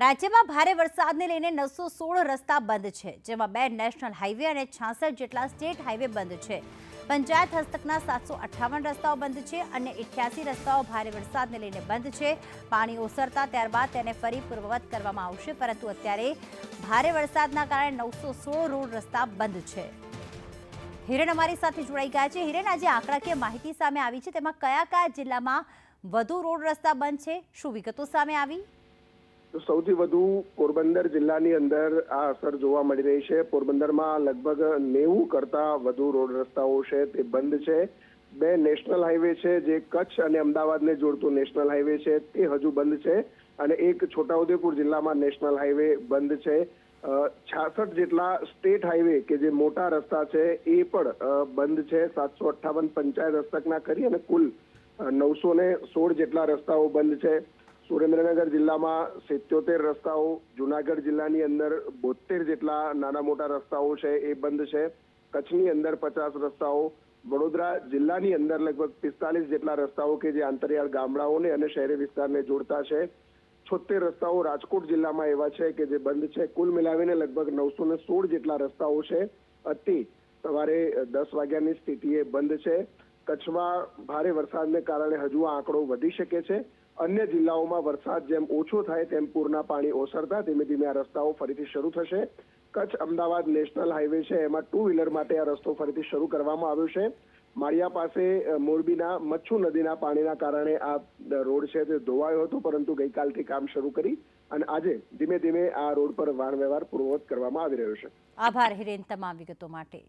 રાજ્યમાં ભારે વરસાદને લઈને 916 રસ્તા બંધ છે, જેમાં 2 નેશનલ હાઈવે અને 66 જેટલા સ્ટેટ હાઈવે બંધ છે. પંચાયત હસ્તકના 758 રસ્તાઓ બંધ છે અને 88 રસ્તાઓ ભારે વરસાદને લઈને બંધ છે. પાણી ઓસરતા ત્યારબાદ તેને ફરી પૂર્વવત કરવામાં આવશે, પરંતુ અત્યારે ભારે વરસાદના કારણે 916 રોડ રસ્તા બંધ છે. હિરેન અમારી સાથે જોડાઈ ગયા છે. હિરેન, આજે આંકડાકીય માહિતી સામે આવી છે, તેમાં કયા કયા જિલ્લામાં વધુ રોડ રસ્તા બંધ છે? શું વિગતો સામે આવી? સૌથી વધુ પોરબંદર જિલ્લાની અંદર આ અસર જોવા મળી રહી છે. પોરબંદરમાં લગભગ 90 કરતા વધુ રોડ રસ્તાઓ છે તે બંધ છે. 2 નેશનલ હાઈવે છે, જે કચ્છ અને અમદાવાદને જોડતો નેશનલ હાઈવે છે તે હજુ બંધ છે, અને એક છોટાઉદેપુર જિલ્લામાં નેશનલ હાઈવે બંધ છે. 66 જેટલા સ્ટેટ હાઈવે કે જે મોટા રસ્તા છે એ પણ બંધ છે. 758 પંચાયત હસ્તકના કરી અને કુલ 916 જેટલા રસ્તાઓ બંધ છે. સુરેન્દ્રનગર જિલ્લામાં 77 રસ્તાઓ, જુનાગઢ જિલ્લાની અંદર 72 જેટલા નાના મોટા રસ્તાઓ છે એ બંધ છે. કચ્છની અંદર 50 રસ્તાઓ, વડોદરા જિલ્લાની અંદર લગભગ 45 જેટલા રસ્તાઓ કે જે આંતરિયાળ ગામડાઓને અને શહેરી વિસ્તારને જોડતા છે. 76 રસ્તાઓ રાજકોટ જિલ્લામાં એવા છે કે જે બંધ છે. કુલ મિલાવીને લગભગ 916 જેટલા રસ્તાઓ છે અતિ સવારે 10 વાગ્યાની સ્થિતિએ બંધ છે. કચ્છમાં ભારે વરસાદને કારણે હજુ આ આંકડો વધી શકે છે. અન્ય જિલ્લાઓમાં વરસાદ જેમ ઓછો થાય તેમ પૂરના પાણી ઓસરતા ધીમે ધીમે આ રસ્તાઓ ફરીથી શરૂ થશે. કચ્છ અમદાવાદ નેશનલ હાઈવે છે, એમાં 2 વ્હીલર માટે આ રસ્તો ફરીથી શરૂ કરવામાં આવ્યો છે. માળિયા પાસે મોરબીના મચ્છુ નદીના પાણીના કારણે આ રોડ છે તે ધોવાયો હતો, પરંતુ ગઈકાલથી કામ શરૂ કરી અને આજે ધીમે ધીમે આ રોડ પર વાહન વ્યવહાર પૂર્વવત કરવામાં આવી રહ્યો છે. આભાર હિરેન, તમામ વિગતો માટે.